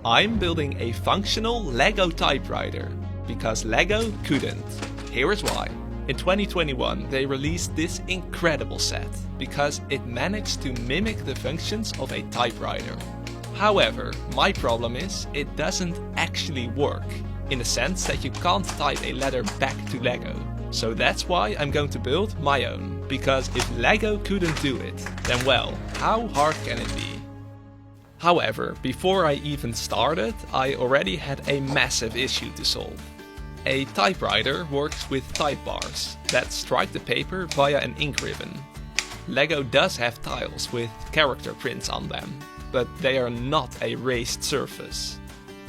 I'm building a functional Lego typewriter, because Lego couldn't. Here is why. In 2021 they released this incredible set, because it managed to mimic the functions of a typewriter. However, my problem is, it doesn't actually work, in the sense that you can't type a letter back to Lego. So that's why I'm going to build my own, because if Lego couldn't do it, then well, how hard can it be? However, before I even started, I already had a massive issue to solve. A typewriter works with type bars that strike the paper via an ink ribbon. Lego does have tiles with character prints on them, but they are not a raised surface.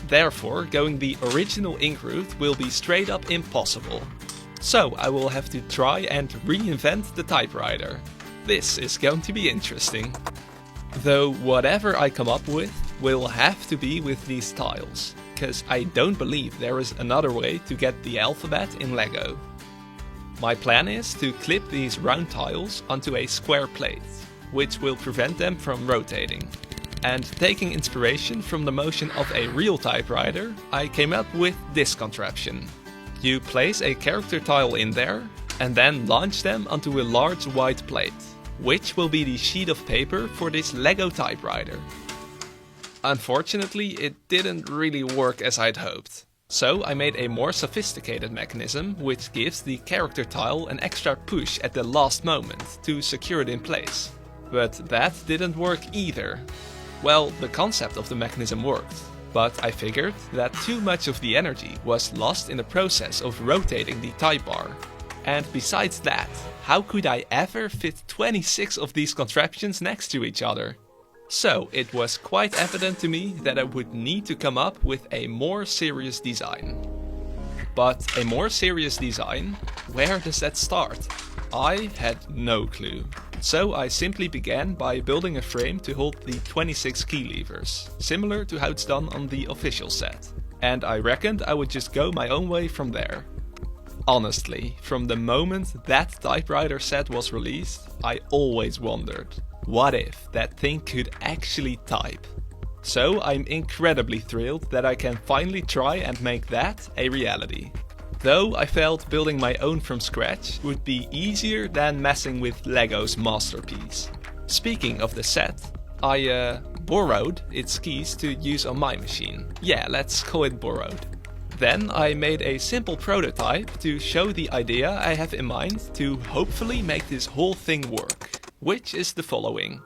Therefore, going the original ink route will be straight up impossible. So I will have to try and reinvent the typewriter. This is going to be interesting. Though whatever I come up with will have to be with these tiles, because I don't believe there is another way to get the alphabet in Lego. My plan is to clip these round tiles onto a square plate, which will prevent them from rotating. And taking inspiration from the motion of a real typewriter, I came up with this contraption. You place a character tile in there, and then launch them onto a large white plate, which will be the sheet of paper for this Lego typewriter. Unfortunately, it didn't really work as I'd hoped. So I made a more sophisticated mechanism which gives the character tile an extra push at the last moment to secure it in place. But that didn't work either. Well, the concept of the mechanism worked, but I figured that too much of the energy was lost in the process of rotating the type bar. And besides that, how could I ever fit 26 of these contraptions next to each other? So it was quite evident to me that I would need to come up with a more serious design. But a more serious design? Where does that start? I had no clue. So I simply began by building a frame to hold the 26 key levers, similar to how it's done on the official set. And I reckoned I would just go my own way from there. Honestly, from the moment that typewriter set was released, I always wondered, what if that thing could actually type? So I'm incredibly thrilled that I can finally try and make that a reality. Though I felt building my own from scratch would be easier than messing with Lego's masterpiece. Speaking of the set, I borrowed its keys to use on my machine. Yeah, let's call it borrowed. Then I made a simple prototype to show the idea I have in mind to hopefully make this whole thing work, which is the following.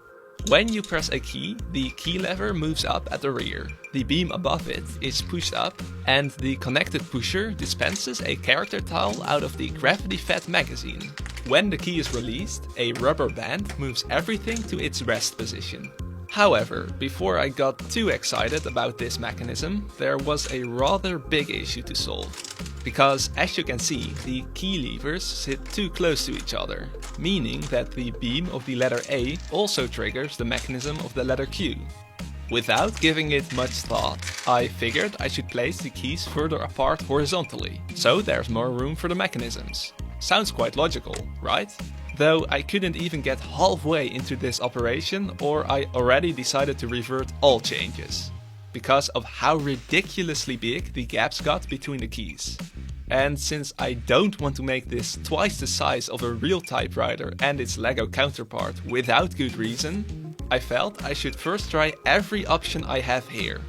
When you press a key, the key lever moves up at the rear, the beam above it is pushed up, and the connected pusher dispenses a character tile out of the gravity-fed magazine. When the key is released, a rubber band moves everything to its rest position. However, before I got too excited about this mechanism, there was a rather big issue to solve. Because, as you can see, the key levers sit too close to each other, meaning that the beam of the letter A also triggers the mechanism of the letter Q. Without giving it much thought, I figured I should place the keys further apart horizontally, so there's more room for the mechanisms. Sounds quite logical, right? Though I couldn't even get halfway into this operation, or I already decided to revert all changes, because of how ridiculously big the gaps got between the keys. And since I don't want to make this twice the size of a real typewriter and its Lego counterpart without good reason, I felt I should first try every option I have here.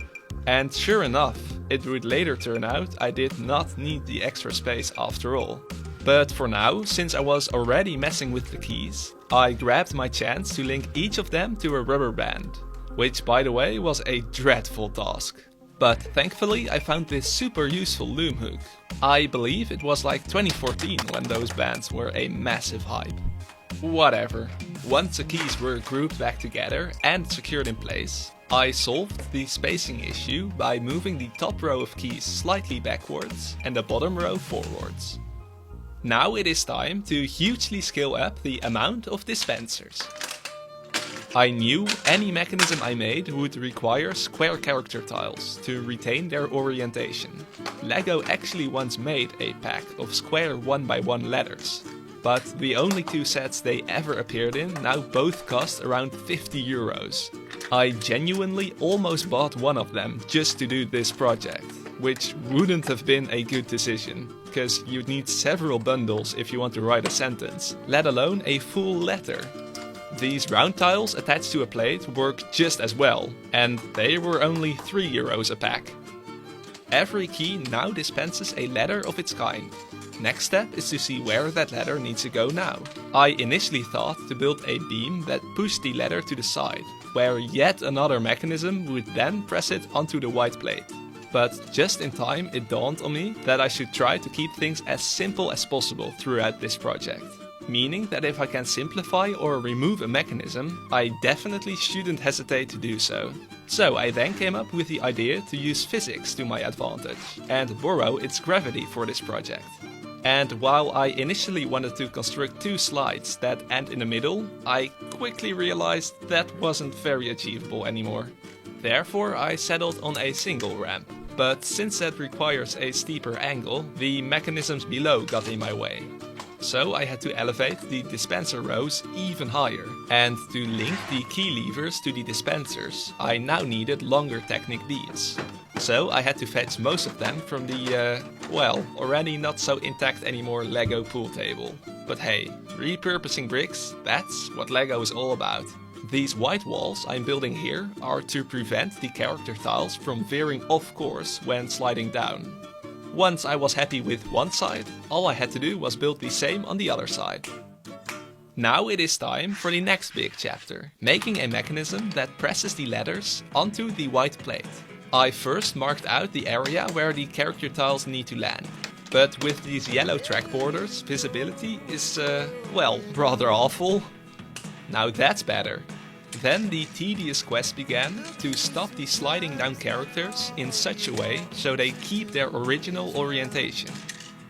And sure enough, it would later turn out I did not need the extra space after all. But for now, since I was already messing with the keys, I grabbed my chance to link each of them to a rubber band. Which, by the way, was a dreadful task. But thankfully I found this super useful loom hook. I believe it was like 2014 when those bands were a massive hype. Whatever. Once the keys were grouped back together and secured in place, I solved the spacing issue by moving the top row of keys slightly backwards and the bottom row forwards. Now it is time to hugely scale up the amount of dispensers. I knew any mechanism I made would require square character tiles to retain their orientation. Lego actually once made a pack of square 1x1 letters, but the only two sets they ever appeared in now both cost around €50. I genuinely almost bought one of them just to do this project, which wouldn't have been a good decision, because you'd need several bundles if you want to write a sentence, let alone a full letter. These round tiles attached to a plate work just as well, and they were only €3 a pack. Every key now dispenses a letter of its kind. Next step is to see where that letter needs to go now. I initially thought to build a beam that pushed the letter to the side, where yet another mechanism would then press it onto the white plate. But just in time it dawned on me that I should try to keep things as simple as possible throughout this project. Meaning that if I can simplify or remove a mechanism, I definitely shouldn't hesitate to do so. So I then came up with the idea to use physics to my advantage and borrow its gravity for this project. And while I initially wanted to construct 2 slides that end in the middle, I quickly realized that wasn't very achievable anymore. Therefore I settled on a single ramp. But since that requires a steeper angle, the mechanisms below got in my way. So I had to elevate the dispenser rows even higher. And to link the key levers to the dispensers, I now needed longer Technic beads. So I had to fetch most of them from the, already not so intact anymore Lego pool table. But hey, repurposing bricks, that's what Lego is all about. These white walls I'm building here are to prevent the character tiles from veering off course when sliding down. Once I was happy with one side, all I had to do was build the same on the other side. Now it is time for the next big chapter, making a mechanism that presses the letters onto the white plate. I first marked out the area where the character tiles need to land. But with these yellow track borders, visibility is, rather awful. Now that's better. Then the tedious quest began to stop the sliding down characters in such a way so they keep their original orientation.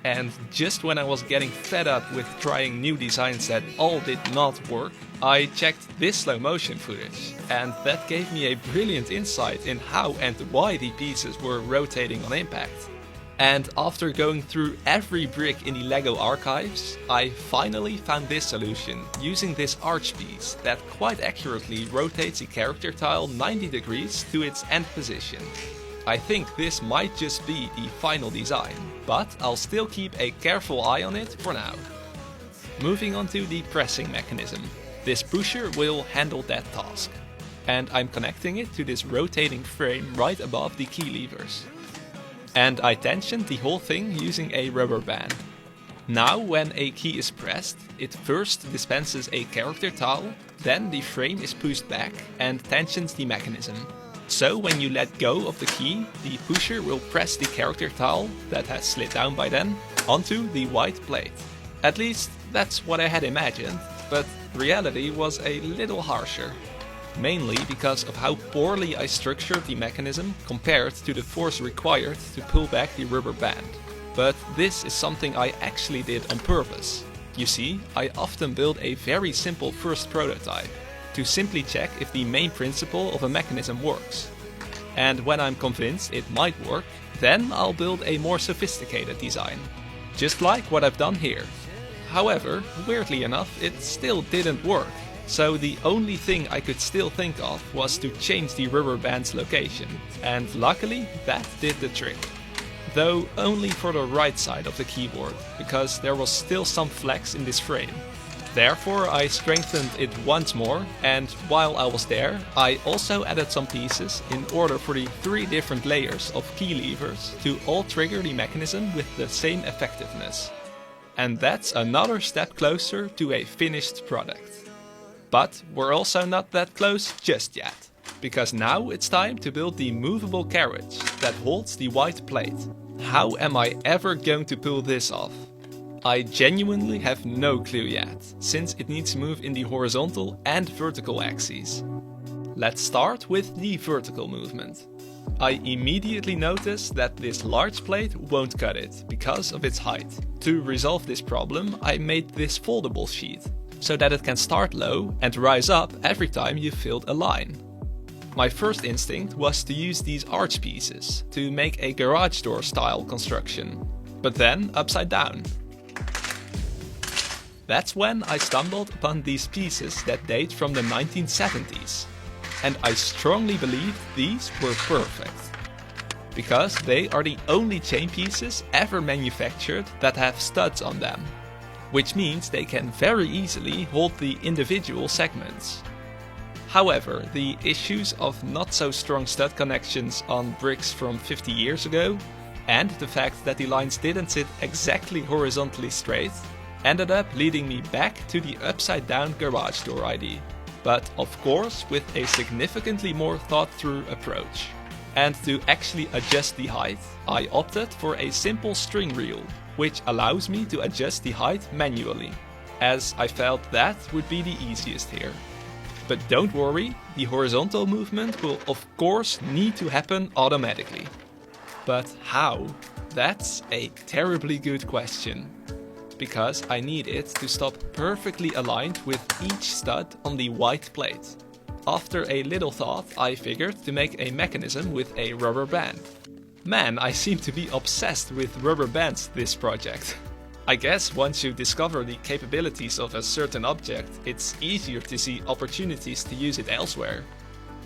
And just when I was getting fed up with trying new designs that all did not work, I checked this slow motion footage, and that gave me a brilliant insight in how and why the pieces were rotating on impact. And after going through every brick in the LEGO archives, I finally found this solution using this arch piece that quite accurately rotates the character tile 90 degrees to its end position. I think this might just be the final design, but I'll still keep a careful eye on it for now. Moving on to the pressing mechanism. This pusher will handle that task. And I'm connecting it to this rotating frame right above the key levers. And I tensioned the whole thing using a rubber band. Now when a key is pressed, it first dispenses a character tile, then the frame is pushed back and tensions the mechanism. So when you let go of the key, the pusher will press the character tile, that has slid down by then, onto the white plate. At least that's what I had imagined, but reality was a little harsher. Mainly because of how poorly I structured the mechanism compared to the force required to pull back the rubber band. But this is something I actually did on purpose. You see, I often build a very simple first prototype, to simply check if the main principle of a mechanism works. And when I'm convinced it might work, then I'll build a more sophisticated design. Just like what I've done here. However, weirdly enough, it still didn't work. So the only thing I could still think of was to change the rubber band's location, and luckily that did the trick. Though only for the right side of the keyboard, because there was still some flex in this frame. Therefore I strengthened it once more, and while I was there, I also added some pieces in order for the 3 different layers of key levers to all trigger the mechanism with the same effectiveness. And that's another step closer to a finished product. But we're also not that close just yet, because now it's time to build the movable carriage that holds the white plate. How am I ever going to pull this off? I genuinely have no clue yet, since it needs to move in the horizontal and vertical axes. Let's start with the vertical movement. I immediately noticed that this large plate won't cut it because of its height. To resolve this problem, I made this foldable sheet, so that it can start low and rise up every time you filled a line. My first instinct was to use these arch pieces to make a garage door style construction, but then upside down. That's when I stumbled upon these pieces that date from the 1970s. and I strongly believe these were perfect. Because they are the only chain pieces ever manufactured that have studs on them, which means they can very easily hold the individual segments. However, the issues of not so strong stud connections on bricks from 50 years ago, and the fact that the lines didn't sit exactly horizontally straight, ended up leading me back to the upside down garage door idea, but of course with a significantly more thought through approach. And to actually adjust the height, I opted for a simple string reel, which allows me to adjust the height manually, as I felt that would be the easiest here. But don't worry, the horizontal movement will of course need to happen automatically. But how? That's a terribly good question. Because I need it to stop perfectly aligned with each stud on the white plate. After a little thought, I figured to make a mechanism with a rubber band. Man, I seem to be obsessed with rubber bands this project. I guess once you discover the capabilities of a certain object, it's easier to see opportunities to use it elsewhere.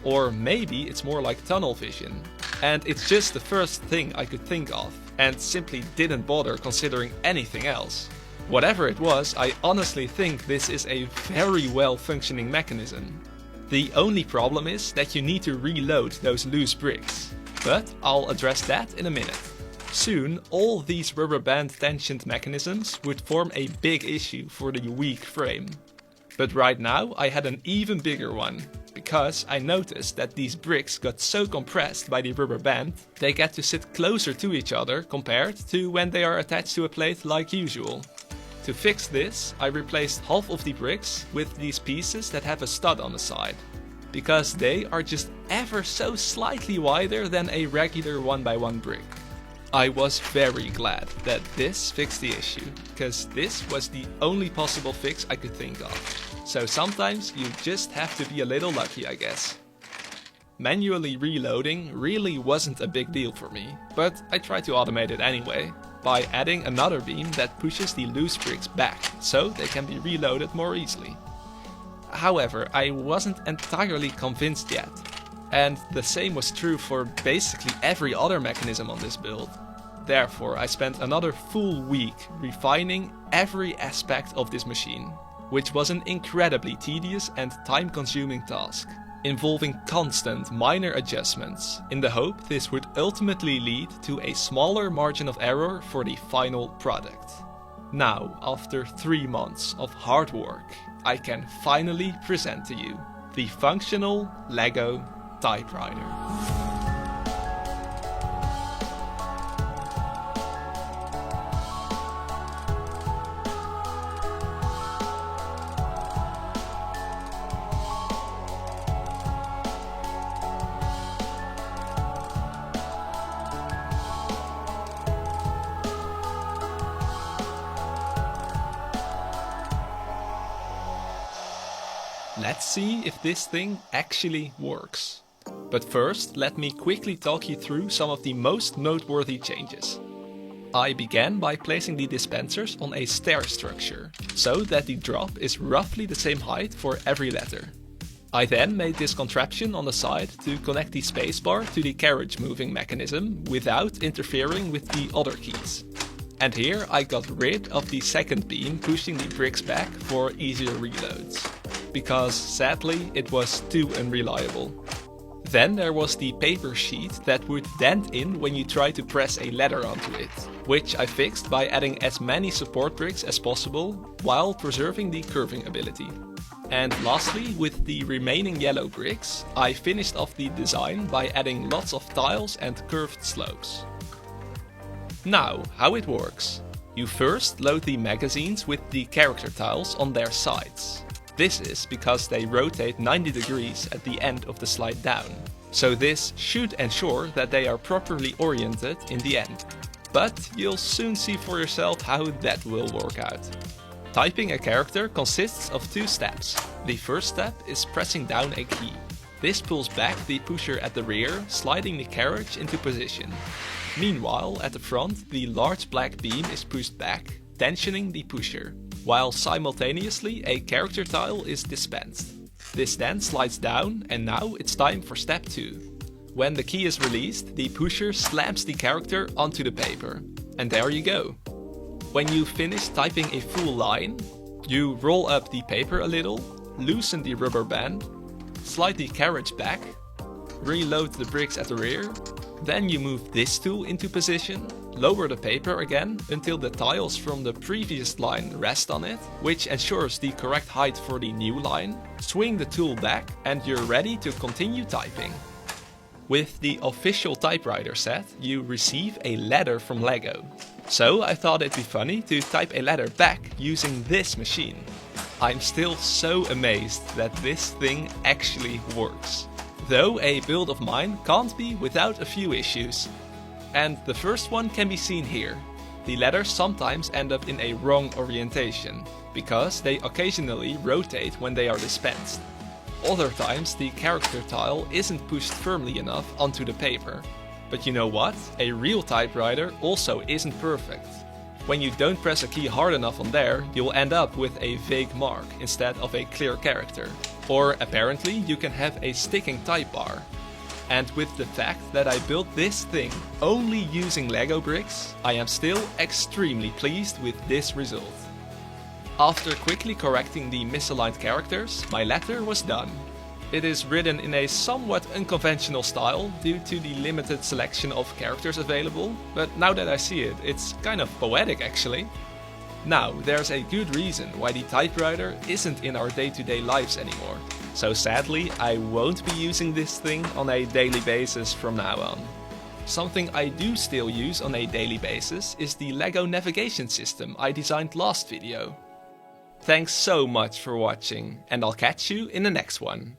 Or maybe it's more like tunnel vision, and it's just the first thing I could think of, and simply didn't bother considering anything else. Whatever it was, I honestly think this is a very well functioning mechanism. The only problem is that you need to reload those loose bricks, but I'll address that in a minute. Soon, all these rubber band tensioned mechanisms would form a big issue for the weak frame. But right now I had an even bigger one, because I noticed that these bricks got so compressed by the rubber band, they get to sit closer to each other compared to when they are attached to a plate like usual. To fix this, I replaced half of the bricks with these pieces that have a stud on the side, because they are just ever so slightly wider than a regular 1x1 brick. I was very glad that this fixed the issue, because this was the only possible fix I could think of. So sometimes you just have to be a little lucky, I guess. Manually reloading really wasn't a big deal for me, but I tried to automate it anyway, by adding another beam that pushes the loose bricks back, so they can be reloaded more easily. However, I wasn't entirely convinced yet, and the same was true for basically every other mechanism on this build. Therefore, I spent another full week refining every aspect of this machine, which was an incredibly tedious and time-consuming task, involving constant minor adjustments, in the hope this would ultimately lead to a smaller margin of error for the final product. Now, after 3 months of hard work, I can finally present to you the functional LEGO Typewriter. Let's see if this thing actually works. But first, let me quickly talk you through some of the most noteworthy changes. I began by placing the dispensers on a stair structure, so that the drop is roughly the same height for every letter. I then made this contraption on the side to connect the spacebar to the carriage moving mechanism without interfering with the other keys. And here I got rid of the second beam pushing the bricks back for easier reloads, because sadly it was too unreliable. Then there was the paper sheet that would dent in when you try to press a letter onto it, which I fixed by adding as many support bricks as possible while preserving the curving ability. And lastly, with the remaining yellow bricks, I finished off the design by adding lots of tiles and curved slopes. Now, how it works. You first load the magazines with the character tiles on their sides. This is because they rotate 90 degrees at the end of the slide down, so this should ensure that they are properly oriented in the end. But you'll soon see for yourself how that will work out. Typing a character consists of 2 steps. The first step is pressing down a key. This pulls back the pusher at the rear, sliding the carriage into position. Meanwhile, at the front, the large black beam is pushed back, tensioning the pusher, while simultaneously a character tile is dispensed. This then slides down, and now it's time for step 2. When the key is released, the pusher slams the character onto the paper. And there you go. When you finish typing a full line, you roll up the paper a little, loosen the rubber band, slide the carriage back, reload the bricks at the rear, then you move this tool into position, lower the paper again until the tiles from the previous line rest on it, which ensures the correct height for the new line, swing the tool back, and you're ready to continue typing. With the official typewriter set, you receive a letter from LEGO. So I thought it'd be funny to type a letter back using this machine. I'm still so amazed that this thing actually works. Though a build of mine can't be without a few issues. And the first one can be seen here. The letters sometimes end up in a wrong orientation, because they occasionally rotate when they are dispensed. Other times the character tile isn't pushed firmly enough onto the paper. But you know what? A real typewriter also isn't perfect. When you don't press a key hard enough on there, you'll end up with a vague mark instead of a clear character. Or apparently you can have a sticking type bar. And with the fact that I built this thing only using Lego bricks, I am still extremely pleased with this result. After quickly correcting the misaligned characters, my letter was done. It is written in a somewhat unconventional style due to the limited selection of characters available, but now that I see it, it's kind of poetic actually. Now, there's a good reason why the typewriter isn't in our day-to-day lives anymore. So sadly, I won't be using this thing on a daily basis from now on. Something I do still use on a daily basis is the LEGO navigation system I designed last video. Thanks so much for watching, and I'll catch you in the next one.